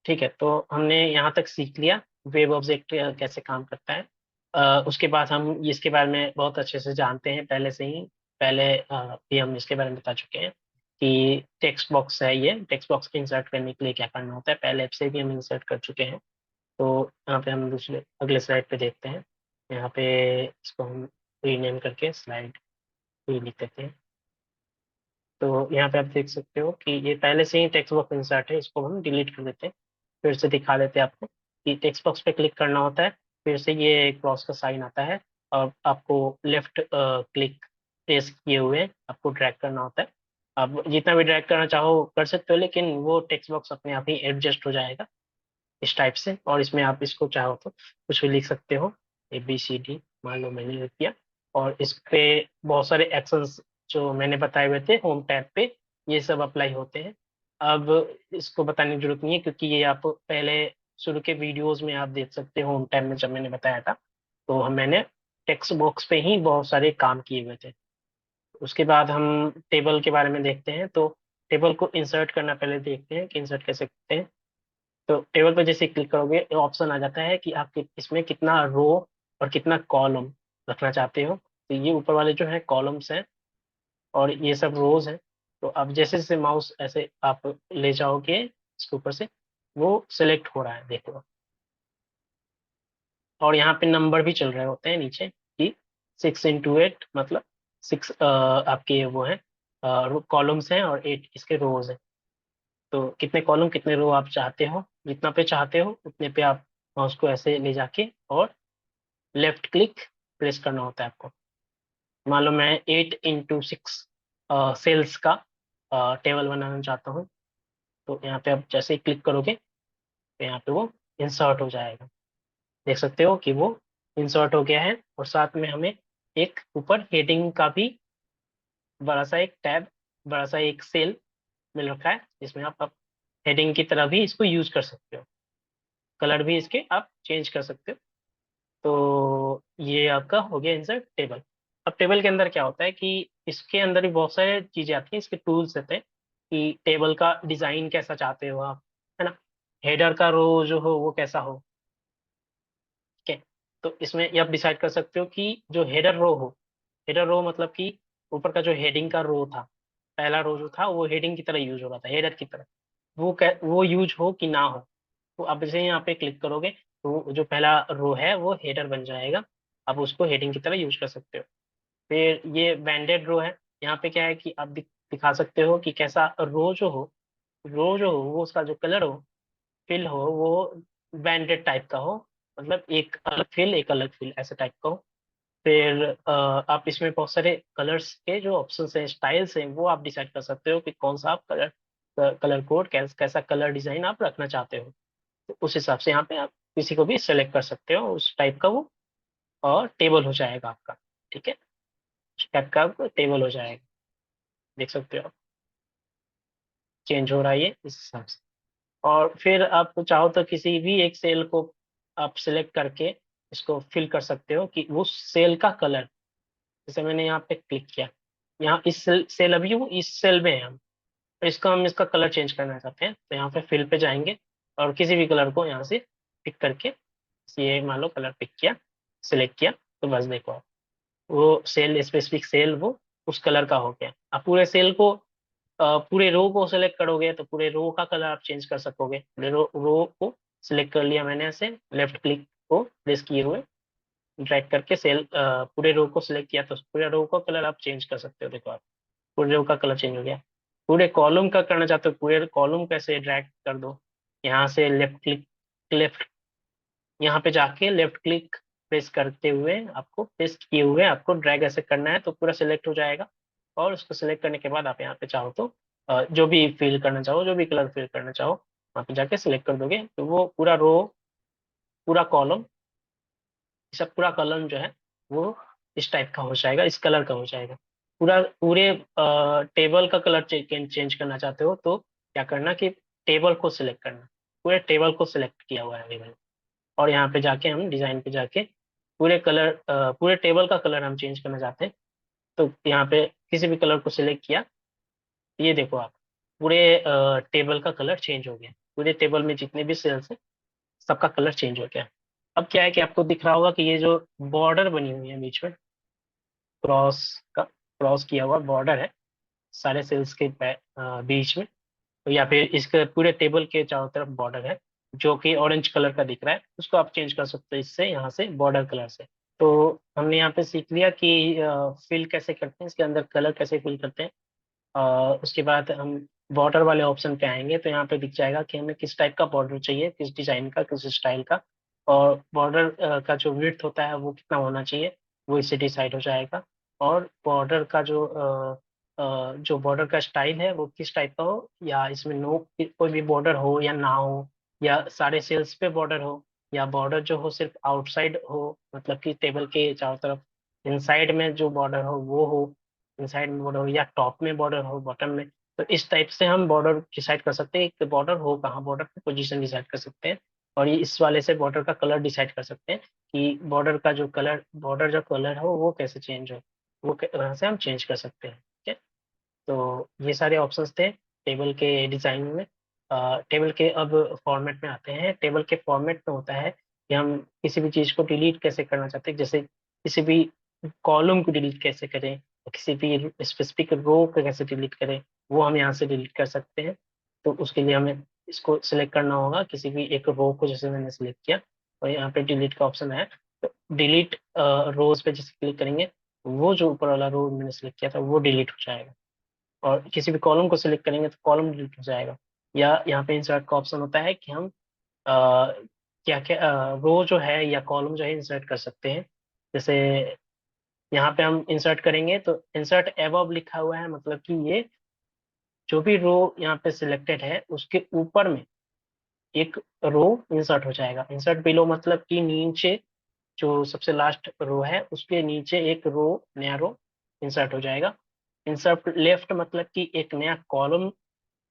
ठीक है, तो हमने यहाँ तक सीख लिया वेब ऑब्जेक्ट कैसे काम करता है। उसके बाद हम इसके बारे में बहुत अच्छे से जानते हैं पहले से ही। पहले भी हम इसके बारे में बता चुके हैं कि टेक्स्ट बॉक्स है, ये टेक्स्ट बॉक्स इंसर्ट करने के लिए क्या करना होता है, पहले से भी हम इंसर्ट कर चुके हैं। तो यहाँ पे हम दूसरे अगले स्लाइड पे देखते हैं। यहाँ पे इसको हम रीनेम करके स्लाइड ही लिख देते हैं। तो यहाँ पे आप देख सकते हो कि ये पहले से ही टेक्स्ट बॉक्स इंसर्ट है, इसको हम डिलीट कर देते हैं। फिर से दिखा देते हैं आपको कि टेक्स्ट बॉक्स पे क्लिक करना होता है, फिर से ये क्रॉस का साइन आता है और आपको लेफ्ट क्लिक प्रेस किए हुए आपको ड्रैग करना होता है। आप जितना भी ड्रैग करना चाहो कर सकते हो, लेकिन वो टेक्स्ट बॉक्स अपने आप ही एडजस्ट हो जाएगा इस टाइप से। और इसमें आप इसको चाहो तो कुछ भी लिख सकते हो, ABCD मान लो मैंने लिख दिया। और इस पे बहुत सारे एक्शंस जो मैंने बताए हुए थे होम टैब पे, ये सब अप्लाई होते हैं। अब इसको बताने की जरूरत नहीं है, क्योंकि ये आप पहले शुरू के वीडियोस में आप देख सकते हो होम टैब में जब मैंने बताया था। तो मैंने टेक्स्ट बॉक्स पे ही बहुत सारे काम किए हुए थे। उसके बाद हम टेबल के बारे में देखते हैं। तो टेबल को इंसर्ट करना पहले देखते हैं कि इंसर्ट कैसे करते हैं। तो टेबल पर जैसे क्लिक करोगे तो ऑप्शन आ जाता है कि आप इसमें कितना रो और कितना कॉलम रखना चाहते हो। तो ये ऊपर वाले जो है कॉलम्स हैं और ये सब रोज हैं। तो अब जैसे जैसे माउस ऐसे आप ले जाओगे इसके ऊपर से, वो सिलेक्ट हो रहा है, देखो। और यहाँ पे नंबर भी चल रहे होते हैं नीचे कि 6 into 8, मतलब 6 आपके वो हैं कॉलम्स हैं और 8 इसके रोज हैं। तो कितने कॉलम कितने रो आप चाहते हो, जितना पे चाहते हो उतने पे आप माउस को ऐसे ले जाके और लेफ्ट क्लिक प्रेस करना होता है आपको। मान लो मैं 8 into 6 सेल्स का टेबल बनाना चाहता हूँ। तो यहाँ पे आप जैसे ही क्लिक करोगे तो यहाँ पे वो इंसर्ट हो जाएगा। देख सकते हो कि वो इंसर्ट हो गया है। और साथ में हमें एक ऊपर हेडिंग का भी बड़ा सा एक टैब, बड़ा सा एक सेल मिल रखा है, जिसमें आप हेडिंग की तरह भी इसको यूज कर सकते हो। कलर भी इसके आप चेंज कर सकते हो। तो ये आपका हो गया इंसर्ट टेबल। अब टेबल के अंदर क्या होता है कि इसके अंदर भी बहुत सारे चीजें आती हैं, इसके टूल्स रहते हैं कि टेबल का डिजाइन कैसा चाहते हो आप, है ना। हेडर का रो जो हो वो कैसा हो, ठीक है। तो इसमें ये आप डिसाइड कर सकते हो कि जो हेडर रो हो, हेडर रो मतलब कि ऊपर का जो हेडिंग का रो था, पहला रो जो था वो हेडिंग की तरह यूज हो रहा था, हेडर की तरह, वो यूज हो कि ना हो। तो आप जैसे यहाँ पे क्लिक करोगे तो जो पहला रो है वो हेडर बन जाएगा। आप उसको हेडिंग की तरह यूज कर सकते हो। फिर ये बैंडेड रो है। यहाँ पे क्या है कि आप दिखा सकते हो कि कैसा रो जो हो वो उसका जो कलर हो, फिल हो, वो बैंडेड टाइप का हो। मतलब एक अलग फिल एक अलग फिल ऐसे टाइप का हो। फिर आप इसमें बहुत सारे कलर्स के जो ऑप्शंस हैं, स्टाइल्स हैं, वो आप डिसाइड कर सकते हो कि कौन सा आप कलर कोड कैसा कलर डिजाइन आप रखना चाहते हो। तो उस हिसाब से यहाँ पे आप किसी को भी सेलेक्ट कर सकते हो उस टाइप का वो, और टेबल हो जाएगा आपका। ठीक है, उस टाइप का आपको टेबल हो जाएगा। देख सकते हो आप चेंज हो रहा है ये इस हिसाब से। और फिर आप चाहो तो किसी भी एक सेल को आप सिलेक्ट करके इसको फिल कर सकते हो कि वो सेल का कलर, जैसे मैंने यहाँ पे क्लिक किया, यहाँ इस सेल अभी वो इस सेल में है, हम तो हम इसका कलर चेंज करना चाहते हैं। तो यहाँ पे फिल पे जाएंगे और किसी भी कलर को यहाँ से पिक करके, ये मान लो कलर पिक किया, सिलेक्ट किया, तो बस देखो आप वो सेल स्पेसिफिक सेल वो उस कलर का हो गया। आप पूरे सेल को पूरे रो को सेलेक्ट करोगे तो पूरे रो का कलर आप चेंज कर सकोगे। पूरे रो को सिलेक्ट कर लिया मैंने, ऐसे लेफ्ट क्लिक को प्रेस किए हुए ड्रैग करके सेल पूरे रो को सिलेक्ट किया, तो पूरे रो का कलर आप चेंज कर सकते हो। देखो आप पूरे रो का कलर चेंज हो गया। पूरे कॉलम का करना चाहते हो, पूरे कॉलम कैसे ड्रैग कर दो, यहाँ से लेफ्ट यहाँ पे जाके लेफ्ट क्लिक प्रेस करते हुए आपको प्रेस किए हुए आपको ड्रैग ऐसे करना है, तो पूरा सिलेक्ट हो जाएगा। और उसको सिलेक्ट करने के बाद आप यहाँ पे चाहो तो जो भी फिल करना चाहो, जो भी कलर फिल करना चाहो, वहाँ पे जाके सिलेक्ट कर दोगे तो वो पूरा रो, पूरा कॉलम, सब पूरा कॉलम जो है वो इस टाइप का हो जाएगा, इस कलर का हो जाएगा। पूरे टेबल का कलर चेंज करना चाहते हो तो क्या करना कि टेबल को सिलेक्ट करना, पूरे टेबल को सिलेक्ट किया हुआ है अभी मैंने। और यहाँ पे जाके हम डिजाइन पे जाके पूरे टेबल का कलर हम चेंज करना चाहते हैं। तो यहाँ पे किसी भी कलर को सिलेक्ट किया, ये देखो आप पूरे टेबल का कलर चेंज हो गया। पूरे टेबल में जितने भी सेल्स हैं सबका कलर चेंज हो गया। अब क्या है कि आपको दिख रहा होगा कि ये जो बॉर्डर बनी हुई है बीच में, क्रॉस का क्रॉस किया हुआ बॉर्डर है सारे सेल्स के बीच में, या फिर इसके पूरे टेबल के चारों तरफ बॉर्डर है जो कि ऑरेंज कलर का दिख रहा है, उसको आप चेंज कर सकते हो इससे, यहाँ से बॉर्डर कलर से। तो हमने यहाँ पे सीख लिया कि फिल कैसे करते हैं, इसके अंदर कलर कैसे फिल करते हैं। उसके बाद हम बॉर्डर वाले ऑप्शन पे आएंगे तो यहाँ पे दिख जाएगा कि हमें किस टाइप का बॉर्डर चाहिए, किस डिजाइन का, किस स्टाइल का, और बॉर्डर का जो विड्थ होता है वो कितना होना चाहिए, वो इससे डिसाइड हो जाएगा। और बॉर्डर का जो बॉर्डर का स्टाइल है वो किस टाइप का हो, या इसमें नो कोई भी बॉर्डर हो या ना हो, या सारे सेल्स पे बॉर्डर हो, या बॉर्डर जो हो सिर्फ आउटसाइड हो, मतलब कि टेबल के चारों तरफ इनसाइड में जो बॉर्डर हो इनसाइड में बॉर्डर हो, या टॉप में बॉर्डर हो, बॉटम में। तो इस टाइप से हम बॉर्डर डिसाइड कर सकते हैं, एक बॉर्डर हो कहाँ, बॉर्डर की पोजीशन डिसाइड कर सकते हैं। और ये इस वाले से बॉर्डर का कलर डिसाइड कर सकते हैं कि बॉर्डर जो कलर हो वो कैसे चेंज हो, वहाँ से हम चेंज कर सकते हैं। ठीक है, तो ये सारे ऑप्शंस थे टेबल के डिजाइन में। टेबल के अब फॉर्मेट में आते हैं। टेबल के फॉर्मेट में होता है कि हम किसी भी चीज को डिलीट कैसे करना चाहते हैं, जैसे किसी भी कॉलम को डिलीट कैसे करें, किसी भी स्पेसिफिक रो को कैसे डिलीट करें, वो हम यहाँ से डिलीट कर सकते हैं। तो उसके लिए हमें इसको सिलेक्ट करना होगा, किसी भी एक रो को, जैसे मैंने सिलेक्ट किया और यहाँ पे डिलीट का ऑप्शन है, तो डिलीट रोज पे जैसे क्लिक करेंगे वो जो ऊपर वाला रो मैंने सिलेक्ट किया था वो डिलीट हो जाएगा। और किसी भी कॉलम को सिलेक्ट करेंगे तो कॉलम डिलीट हो जाएगा। या यहाँ पे इंसर्ट का ऑप्शन होता है कि हम क्या क्या रो जो है या कॉलम जो है इंसर्ट कर सकते हैं। जैसे यहाँ पे हम इंसर्ट करेंगे तो इंसर्ट एबव लिखा हुआ है, मतलब कि ये जो भी रो यहाँ पे सिलेक्टेड है उसके ऊपर में एक रो इंसर्ट हो जाएगा। इंसर्ट बिलो मतलब कि नीचे जो सबसे लास्ट रो है उसके नीचे एक रो, नया रो इंसर्ट हो जाएगा। इंसर्ट लेफ्ट मतलब कि एक नया कॉलम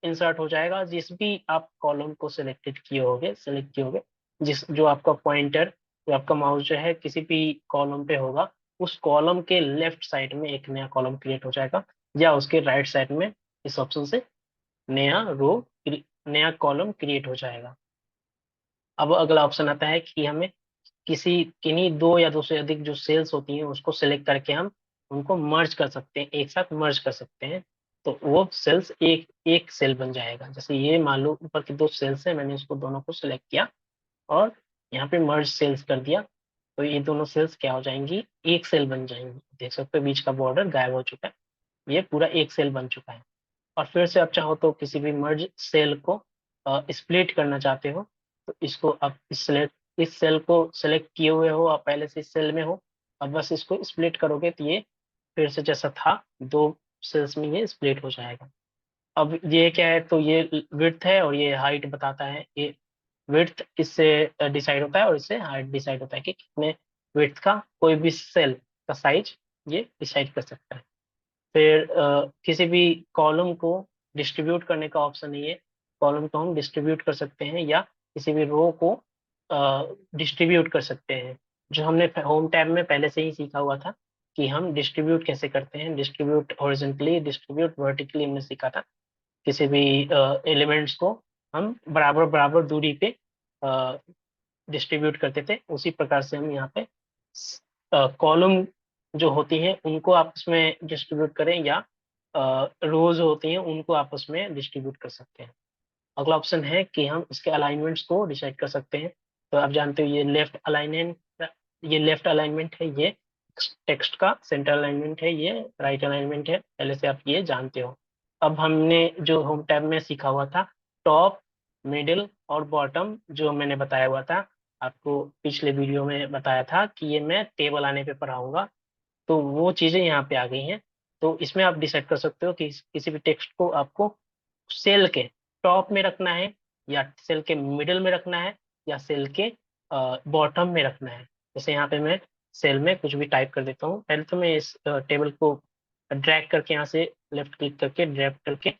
इंसर्ट हो जाएगा। जिस भी आप कॉलम को सेलेक्ट किए होगे, जिस जो आपका पॉइंटर, जो आपका माउस जो है किसी भी कॉलम पे होगा, उस कॉलम के लेफ्ट साइड में एक नया कॉलम क्रिएट हो जाएगा, या उसके राइट साइड में इस ऑप्शन से नया रो, नया कॉलम क्रिएट हो जाएगा। अब अगला ऑप्शन आता है कि हमें किन्हीं दो या दो से अधिक जो सेल्स होती हैं उसको सिलेक्ट करके हम उनको मर्ज कर सकते हैं, एक साथ मर्ज कर सकते हैं। तो वो सेल्स एक एक सेल बन जाएगा। जैसे ये मान लो ऊपर के दो सेल्स हैं, मैंने इसको दोनों को सिलेक्ट किया और यहाँ पे मर्ज सेल्स कर दिया, तो ये दोनों सेल्स क्या हो जाएंगी, एक सेल बन जाएंगी। देख सकते हो बीच का बॉर्डर गायब हो चुका है, ये पूरा एक सेल बन चुका है। और फिर से आप चाहो तो किसी भी मर्ज सेल को स्प्लिट करना चाहते हो, तो इसको आप इस सेल को सेलेक्ट किए हुए हो, आप पहले से इस सेल में हो, अब बस इसको स्प्लिट करोगे तो ये फिर से जैसा था दो सेल्स में ये स्प्लिट हो जाएगा। अब ये क्या है, तो ये विड्थ है और ये हाइट बताता है। ये विड्थ इससे डिसाइड होता है और इससे हाइट डिसाइड होता है कि कितने विड्थ का कोई भी सेल का साइज ये डिसाइड कर सकता है। फिर किसी भी कॉलम को डिस्ट्रीब्यूट करने का ऑप्शन है, ये कॉलम को हम डिस्ट्रीब्यूट कर सकते हैं या किसी भी रो को डिस्ट्रीब्यूट कर सकते हैं। जो हमने होम टैब में पहले से ही सीखा हुआ था कि हम डिस्ट्रीब्यूट कैसे करते हैं, डिस्ट्रीब्यूट हॉरिजॉन्टली, डिस्ट्रीब्यूट वर्टिकली हमने सीखा था। किसी भी एलिमेंट्स को हम बराबर बराबर दूरी पे डिस्ट्रीब्यूट करते थे, उसी प्रकार से हम यहाँ पे कॉलम जो होती हैं उनको आपस में डिस्ट्रीब्यूट करें, या रोज होती हैं उनको आपस में डिस्ट्रीब्यूट कर सकते हैं। अगला ऑप्शन है कि हम इसके अलाइनमेंट्स को डिसाइड कर सकते हैं। तो आप जानते हो ये लेफ्ट अलाइनमेंट है, ये टेक्स्ट का सेंटर अलाइनमेंट है, ये राइट अलाइनमेंट है, पहले से आप ये जानते हो। अब हमने जो होम टैब में सीखा हुआ था, टॉप, मिडिल और बॉटम, जो मैंने बताया हुआ था आपको पिछले वीडियो में बताया था कि ये मैं टेबल आने पे पढ़ाऊंगा, तो वो चीजें यहाँ पे आ गई हैं। तो इसमें आप डिसाइड कर सकते हो कि किसी भी टेक्स्ट को आपको सेल के टॉप में रखना है, या सेल के मिडिल में रखना है, या सेल के बॉटम में रखना है। जैसे यहाँ पे मैं सेल में कुछ भी टाइप कर देता हूँ। पहले तो मैं इस टेबल को ड्रैग करके यहाँ से लेफ्ट क्लिक करके ड्रैग करके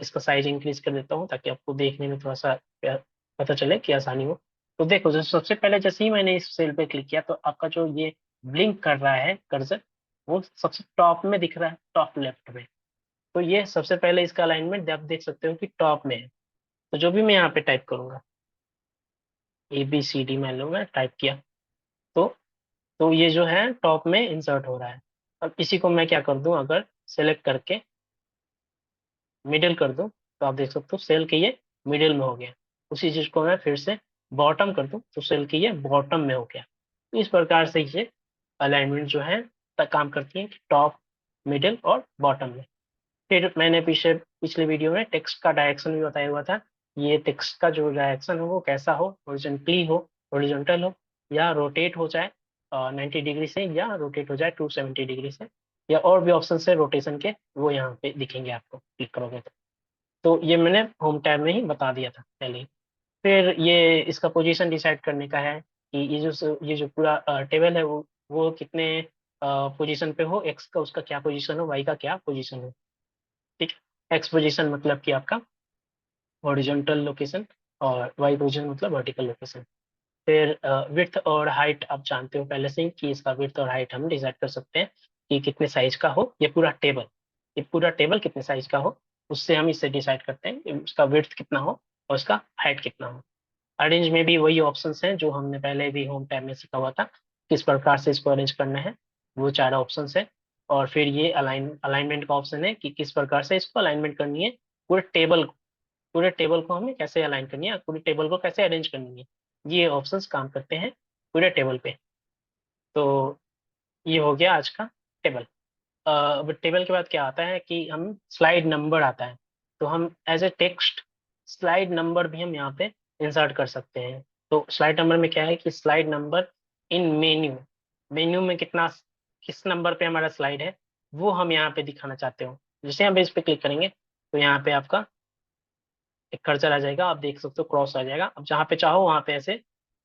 इसका साइज इंक्रीज कर देता हूँ, ताकि आपको देखने में थोड़ा सा पता चले कि आसानी हो। तो देखो, जो सबसे पहले जैसे ही मैंने इस सेल पे क्लिक किया तो आपका जो ये ब्लिंक कर रहा है कर्सर, वो सबसे टॉप में दिख रहा है, टॉप लेफ्ट में। तो ये सबसे पहले इसका अलाइनमेंट आप देख सकते हो कि टॉप में है। तो जो भी मैं यहाँ पे टाइप करूंगा, ABCD मान लो मैं टाइप किया, तो ये जो है टॉप में इंसर्ट हो रहा है। अब इसी को मैं क्या कर दूं, अगर सेलेक्ट करके मिडिल कर दूं, तो आप देख सकते हो सेल के ये मिडिल में हो गया। उसी चीज को मैं फिर से बॉटम कर दूं, तो सेल के ये बॉटम में हो गया। तो इस प्रकार से ये अलाइनमेंट जो है काम करती है, टॉप, मिडिल और बॉटम में। फिर मैंने पिछले वीडियो में टेक्स्ट का डायरेक्शन भी बताया हुआ था। ये टेक्स्ट का जो डायरेक्शन हो वो कैसा हो, हॉरिजॉन्टली हो, हॉरिजॉन्टल हो, या रोटेट हो जाए 90 डिग्री से, या रोटेट हो जाए 270 डिग्री से, या और भी ऑप्शन है रोटेशन के, वो यहाँ पे दिखेंगे आपको क्लिक करोगे तो ये मैंने होम टैब में ही बता दिया था पहले ही। फिर ये इसका पोजीशन डिसाइड करने का है कि ये जो पूरा टेबल है वो कितने पोजीशन पे हो, एक्स का उसका क्या पोजीशन हो, वाई का क्या पोजीशन हो। ठीक है, एक्स पोजीशन मतलब कि आपका हॉरिजॉन्टल लोकेशन, और वाई पोजीशन मतलब वर्टिकल लोकेशन। फिर विड्थ और हाइट आप जानते हो पहले से ही कि इसका विड्थ और हाइट हम डिसाइड कर सकते हैं कि कितने साइज का हो ये पूरा टेबल कितने साइज का हो, उससे हम इसे डिसाइड करते हैं कि उसका विड्थ कितना हो और उसका हाइट कितना हो। अरेंज में भी वही ऑप्शंस हैं जो हमने पहले भी होम टैब में सीखा हुआ था, किस प्रकार से इसको अरेंज करना है, वो चार ऑप्शंस है। और फिर ये अलाइनमेंट का ऑप्शन है कि किस प्रकार से इसको अलाइनमेंट करनी है, पूरे टेबल पूरे टेबल को हमें कैसे अलाइन करनी है, पूरे टेबल को कैसे अरेंज करनी है। ये ऑप्शंस काम करते हैं पूरे टेबल पे। तो ये हो गया आज का टेबल। अब टेबल के बाद क्या आता है कि हम स्लाइड नंबर आता है। तो हम as a text slide number भी हम यहाँ पे इंसर्ट कर सकते हैं। तो स्लाइड नंबर में क्या है कि slide number in menu, menu में कितना, किस नंबर पे हमारा स्लाइड है, वो हम यहाँ पे दिखाना चाहते हो। जैसे हम इस पे क्लिक करेंगे तो यहाँ पे आपका एक कर्सर आ जाएगा, आप देख सकते हो क्रॉस आ जाएगा। अब जहाँ पे चाहो वहाँ पे ऐसे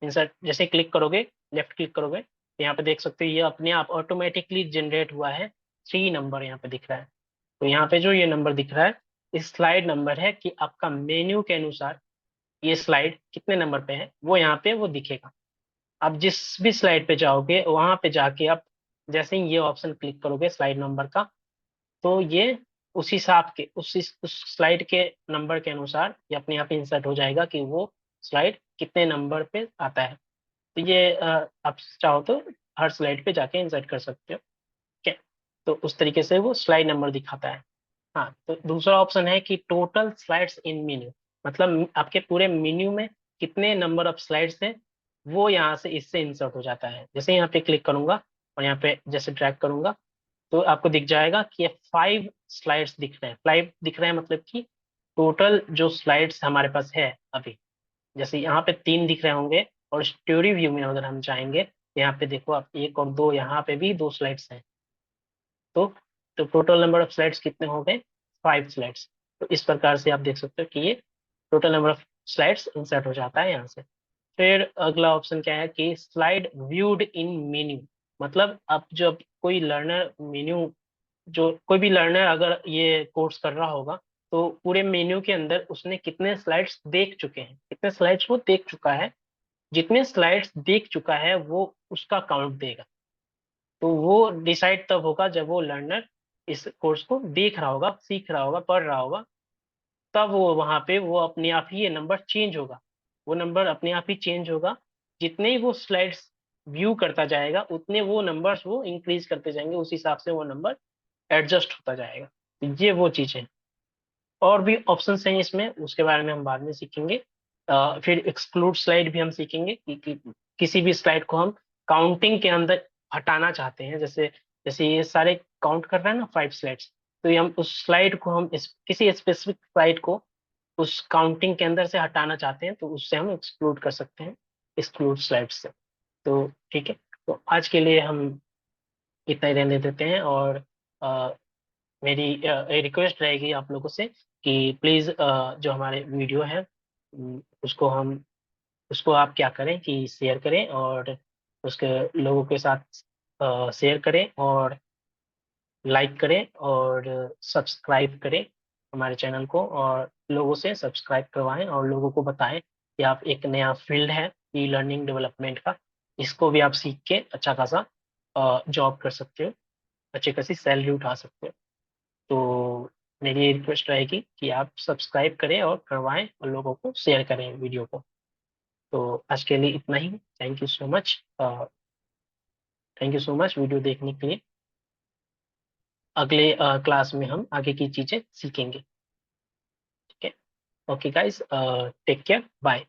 इंसर्ट, जैसे क्लिक करोगे, लेफ्ट क्लिक करोगे, तो यहाँ पे देख सकते हो ये अपने आप ऑटोमेटिकली जनरेट हुआ है, 3 नंबर यहाँ पे दिख रहा है। तो यहाँ पे जो ये नंबर दिख रहा है, इस स्लाइड नंबर है कि आपका मेन्यू के अनुसार ये स्लाइड कितने नंबर पे है, वो यहाँ पे वो दिखेगा। आप जिस भी स्लाइड पे जाओगे वहां पे जाके आप जैसे ही ये ऑप्शन क्लिक करोगे स्लाइड नंबर का, तो ये उस हिसाब के उस स्लाइड के नंबर के अनुसार ये अपने आप इंसर्ट हो जाएगा कि वो स्लाइड कितने नंबर पे आता है। तो ये आप चाहो तो हर स्लाइड पे जाके इंसर्ट कर सकते हो। ठीक है, तो उस तरीके से वो स्लाइड नंबर दिखाता है। हाँ, तो दूसरा ऑप्शन है कि टोटल स्लाइड्स इन मेन्यू, मतलब आपके पूरे मेन्यू में कितने नंबर ऑफ स्लाइड्स हैं, वो यहाँ से इससे इंसर्ट हो जाता है। जैसे यहाँ पे क्लिक करूंगा और यहाँ पे जैसे ड्रैग करूंगा, तो आपको दिख जाएगा कि ये 5 स्लाइड्स दिख रहे हैं। 5 दिख रहे हैं मतलब कि टोटल जो स्लाइड्स हमारे पास है अभी, जैसे यहाँ पे 3 दिख रहे होंगे, और स्टोरी व्यू में अगर हम जाएंगे तो यहाँ पे देखो आप 1 और 2, यहाँ पे भी 2 स्लाइड्स हैं। तो टोटल नंबर ऑफ स्लाइड्स कितने हो गए, 5 स्लाइड्स। तो इस प्रकार से आप देख सकते हो कि ये total number of slides insert हो जाता है यहाँ से। फिर अगला ऑप्शन क्या है कि स्लाइड व्यूड इन मेन्यू, मतलब अब जब कोई लर्नर मेन्यू, जो कोई भी लर्नर अगर ये कोर्स कर रहा होगा, तो पूरे मेन्यू के अंदर उसने कितने स्लाइड्स देख चुके हैं, कितने स्लाइड्स वो देख चुका है, जितने स्लाइड्स देख चुका है वो उसका काउंट देगा। तो वो डिसाइड तब होगा जब वो लर्नर इस कोर्स को देख रहा होगा, सीख रहा होगा, पढ़ रहा होगा, तब वो वहां पे वो अपने आप ही ये नंबर चेंज होगा। वो नंबर अपने आप ही चेंज होगा, जितने ही वो स्लाइड्स व्यू करता जाएगा उतने वो नंबर्स वो इंक्रीज करते जाएंगे, उस हिसाब से वो नंबर एडजस्ट होता जाएगा। तो ये वो चीज है। और भी ऑप्शंस हैं इसमें, उसके बारे में हम बाद में सीखेंगे। फिर एक्सक्लूड स्लाइड भी हम सीखेंगे कि किसी भी स्लाइड को हम काउंटिंग के अंदर हटाना चाहते हैं। जैसे जैसे ये सारे काउंट कर रहे हैं ना 5 स्लाइड्स, तो ये हम उस स्लाइड को हम किसी स्पेसिफिक स्लाइड को उस काउंटिंग के अंदर से हटाना चाहते हैं, तो उससे हम एक्सक्लूड कर सकते हैं, एक्सक्लूड स्लाइड से। तो ठीक है, तो आज के लिए हम इतना ही रहने देते हैं। और अ, मेरी रिक्वेस्ट रहेगी आप लोगों से कि प्लीज़ जो हमारे वीडियो है उसको हम उसको आप क्या करें कि शेयर करें, और उसके लोगों के साथ शेयर करें, और लाइक करें, और सब्सक्राइब करें हमारे चैनल को, और लोगों से सब्सक्राइब करवाएं, और लोगों को बताएं कि आप एक नया फील्ड है ई लर्निंग डेवलपमेंट का, इसको भी आप सीख के अच्छा खासा जॉब कर सकते हो, अच्छी खासी सैलरी उठा सकते हो। तो मेरी ये रिक्वेस्ट रहेगी कि आप सब्सक्राइब करें और करवाएं और लोगों को शेयर करें वीडियो को। तो आज के लिए इतना ही। Thank you so much. Thank you so much video देखने के लिए। अगले क्लास में हम आगे की चीजें सीखेंगे। ठीक है। Okay guys, take care, bye.